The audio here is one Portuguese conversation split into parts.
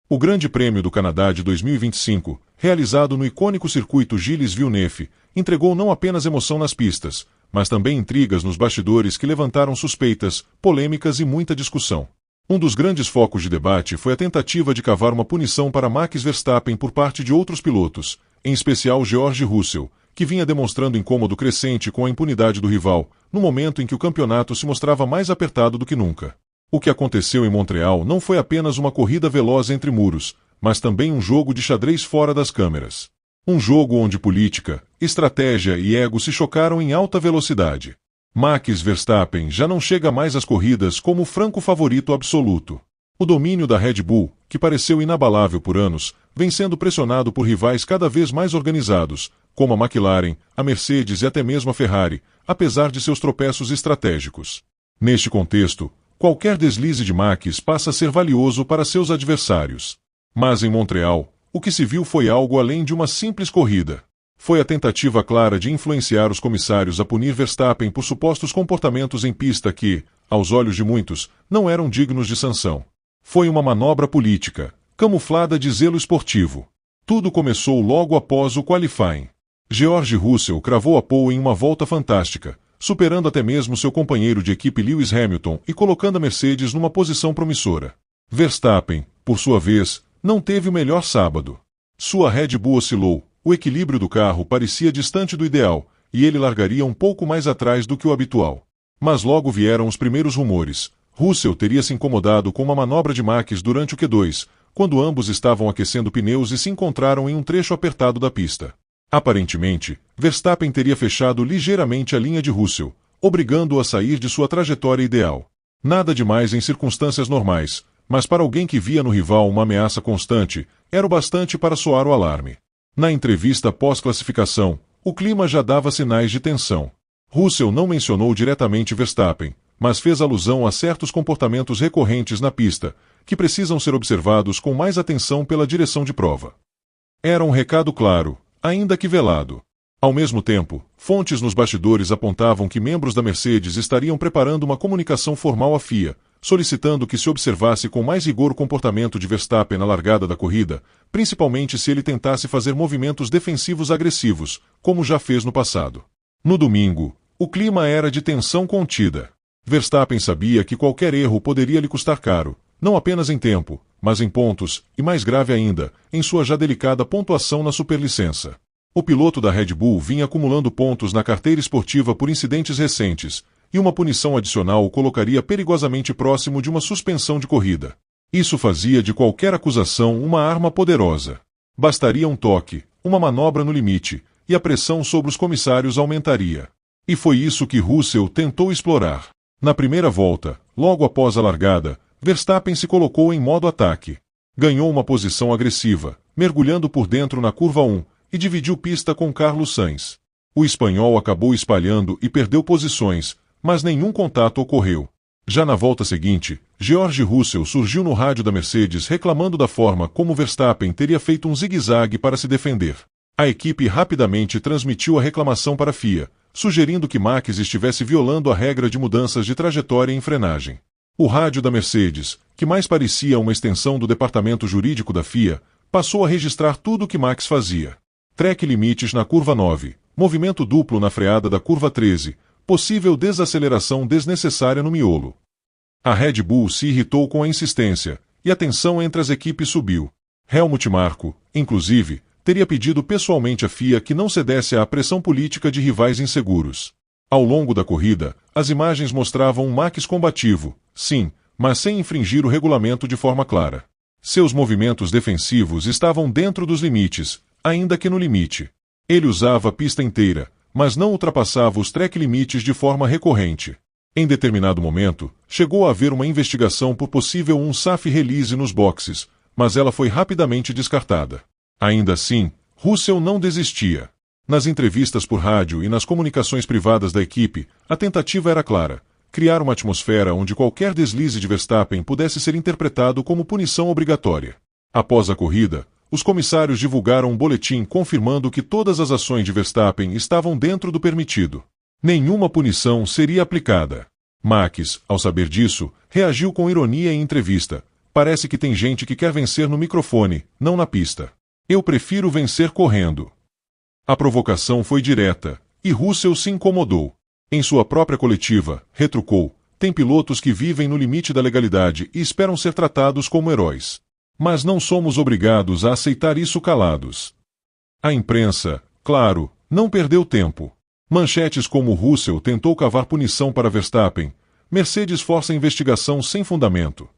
O Grande Prêmio do Canadá de 2025, realizado no icônico circuito Gilles Villeneuve, entregou não apenas emoção nas pistas, mas também intrigas nos bastidores que levantaram suspeitas, polêmicas e muita discussão. Um dos grandes focos de debate foi a tentativa de cavar uma punição para Max Verstappen por parte de outros pilotos, em especial George Russell, que vinha demonstrando incômodo crescente com a impunidade do rival, no momento em que o campeonato se mostrava mais apertado do que nunca. O que aconteceu em Montreal não foi apenas uma corrida veloz entre muros, mas também um jogo de xadrez fora das câmeras. Um jogo onde política, estratégia e ego se chocaram em alta velocidade. Max Verstappen já não chega mais às corridas como o franco favorito absoluto. O domínio da Red Bull, que pareceu inabalável por anos, vem sendo pressionado por rivais cada vez mais organizados, como a McLaren, a Mercedes e até mesmo a Ferrari, apesar de seus tropeços estratégicos. Neste contexto, qualquer deslize de Max passa a ser valioso para seus adversários. Mas em Montreal, o que se viu foi algo além de uma simples corrida. Foi a tentativa clara de influenciar os comissários a punir Verstappen por supostos comportamentos em pista que, aos olhos de muitos, não eram dignos de sanção. Foi uma manobra política, camuflada de zelo esportivo. Tudo começou logo após o qualifying. George Russell cravou a pole em uma volta fantástica, superando até mesmo seu companheiro de equipe Lewis Hamilton e colocando a Mercedes numa posição promissora. Verstappen, por sua vez, não teve o melhor sábado. Sua Red Bull oscilou, o equilíbrio do carro parecia distante do ideal, e ele largaria um pouco mais atrás do que o habitual. Mas logo vieram os primeiros rumores. Russell teria se incomodado com uma manobra de Max durante o Q2, quando ambos estavam aquecendo pneus e se encontraram em um trecho apertado da pista. Aparentemente, Verstappen teria fechado ligeiramente a linha de Russell, obrigando-o a sair de sua trajetória ideal. Nada demais em circunstâncias normais, mas para alguém que via no rival uma ameaça constante, era o bastante para soar o alarme. Na entrevista pós-classificação, o clima já dava sinais de tensão. Russell não mencionou diretamente Verstappen, mas fez alusão a certos comportamentos recorrentes na pista, que precisam ser observados com mais atenção pela direção de prova. Era um recado claro, ainda que velado. Ao mesmo tempo, fontes nos bastidores apontavam que membros da Mercedes estariam preparando uma comunicação formal à FIA, solicitando que se observasse com mais rigor o comportamento de Verstappen na largada da corrida, principalmente se ele tentasse fazer movimentos defensivos agressivos, como já fez no passado. No domingo, o clima era de tensão contida. Verstappen sabia que qualquer erro poderia lhe custar caro, não apenas em tempo, mas em pontos, e mais grave ainda, em sua já delicada pontuação na superlicença. O piloto da Red Bull vinha acumulando pontos na carteira esportiva por incidentes recentes, e uma punição adicional o colocaria perigosamente próximo de uma suspensão de corrida. Isso fazia de qualquer acusação uma arma poderosa. Bastaria um toque, uma manobra no limite, e a pressão sobre os comissários aumentaria. E foi isso que Russell tentou explorar. Na primeira volta, logo após a largada, Verstappen se colocou em modo ataque. Ganhou uma posição agressiva, mergulhando por dentro na curva 1, e dividiu pista com Carlos Sainz. O espanhol acabou espalhando e perdeu posições, mas nenhum contato ocorreu. Já na volta seguinte, George Russell surgiu no rádio da Mercedes reclamando da forma como Verstappen teria feito um zigue-zague para se defender. A equipe rapidamente transmitiu a reclamação para a FIA, sugerindo que Max estivesse violando a regra de mudanças de trajetória em frenagem. O rádio da Mercedes, que mais parecia uma extensão do departamento jurídico da FIA, passou a registrar tudo o que Max fazia. Track limites na curva 9, movimento duplo na freada da curva 13, possível desaceleração desnecessária no miolo. A Red Bull se irritou com a insistência, e a tensão entre as equipes subiu. Helmut Marko, inclusive, teria pedido pessoalmente à FIA que não cedesse à pressão política de rivais inseguros. Ao longo da corrida, as imagens mostravam um Max combativo, sim, mas sem infringir o regulamento de forma clara. Seus movimentos defensivos estavam dentro dos limites, ainda que no limite. Ele usava a pista inteira, mas não ultrapassava os track limites de forma recorrente. Em determinado momento, chegou a haver uma investigação por possível unsafe release nos boxes, mas ela foi rapidamente descartada. Ainda assim, Russell não desistia. Nas entrevistas por rádio e nas comunicações privadas da equipe, a tentativa era clara: criar uma atmosfera onde qualquer deslize de Verstappen pudesse ser interpretado como punição obrigatória. Após a corrida, os comissários divulgaram um boletim confirmando que todas as ações de Verstappen estavam dentro do permitido. Nenhuma punição seria aplicada. Max, ao saber disso, reagiu com ironia em entrevista: Parece que tem gente que quer vencer no microfone, não na pista. Eu prefiro vencer correndo. A provocação foi direta, e Russell se incomodou. Em sua própria coletiva, retrucou: tem pilotos que vivem no limite da legalidade e esperam ser tratados como heróis. Mas não somos obrigados a aceitar isso calados. A imprensa, claro, não perdeu tempo. Manchetes como Russell tentou cavar punição para Verstappen, Mercedes força investigação sem fundamento.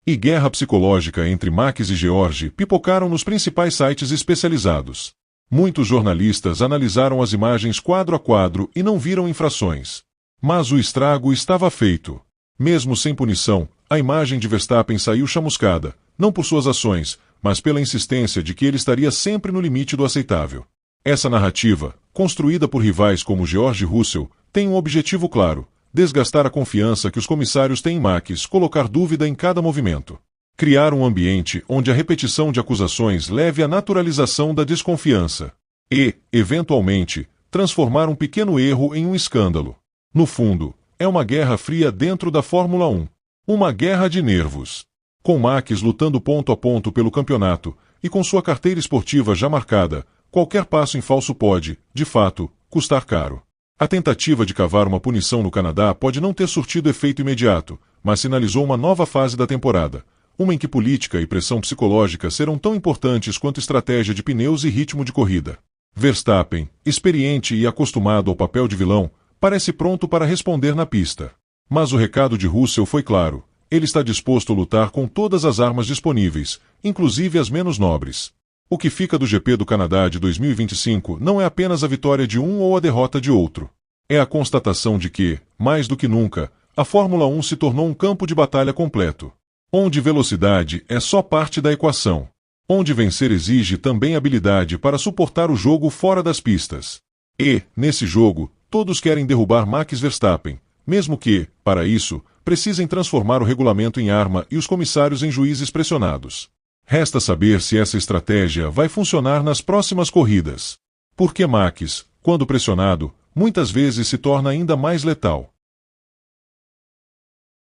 E guerra psicológica entre Max e George pipocaram nos principais sites especializados. Muitos jornalistas analisaram as imagens quadro a quadro e não viram infrações. Mas o estrago estava feito. Mesmo sem punição, a imagem de Verstappen saiu chamuscada, não por suas ações, mas pela insistência de que ele estaria sempre no limite do aceitável. Essa narrativa, construída por rivais como George Russell, tem um objetivo claro: desgastar a confiança que os comissários têm em Max, colocar dúvida em cada movimento. Criar um ambiente onde a repetição de acusações leve à naturalização da desconfiança. E, eventualmente, transformar um pequeno erro em um escândalo. No fundo, é uma guerra fria dentro da Fórmula 1. Uma guerra de nervos. Com Max lutando ponto a ponto pelo campeonato, e com sua carteira esportiva já marcada, qualquer passo em falso pode, de fato, custar caro. A tentativa de cavar uma punição no Canadá pode não ter surtido efeito imediato, mas sinalizou uma nova fase da temporada, uma em que política e pressão psicológica serão tão importantes quanto estratégia de pneus e ritmo de corrida. Verstappen, experiente e acostumado ao papel de vilão, parece pronto para responder na pista. Mas o recado de Russell foi claro: ele está disposto a lutar com todas as armas disponíveis, inclusive as menos nobres. O que fica do GP do Canadá de 2025 não é apenas a vitória de um ou a derrota de outro. É a constatação de que, mais do que nunca, a Fórmula 1 se tornou um campo de batalha completo. Onde velocidade é só parte da equação. Onde vencer exige também habilidade para suportar o jogo fora das pistas. E, nesse jogo, todos querem derrubar Max Verstappen, mesmo que, para isso, precisem transformar o regulamento em arma e os comissários em juízes pressionados. Resta saber se essa estratégia vai funcionar nas próximas corridas. Porque Max, quando pressionado, muitas vezes se torna ainda mais letal.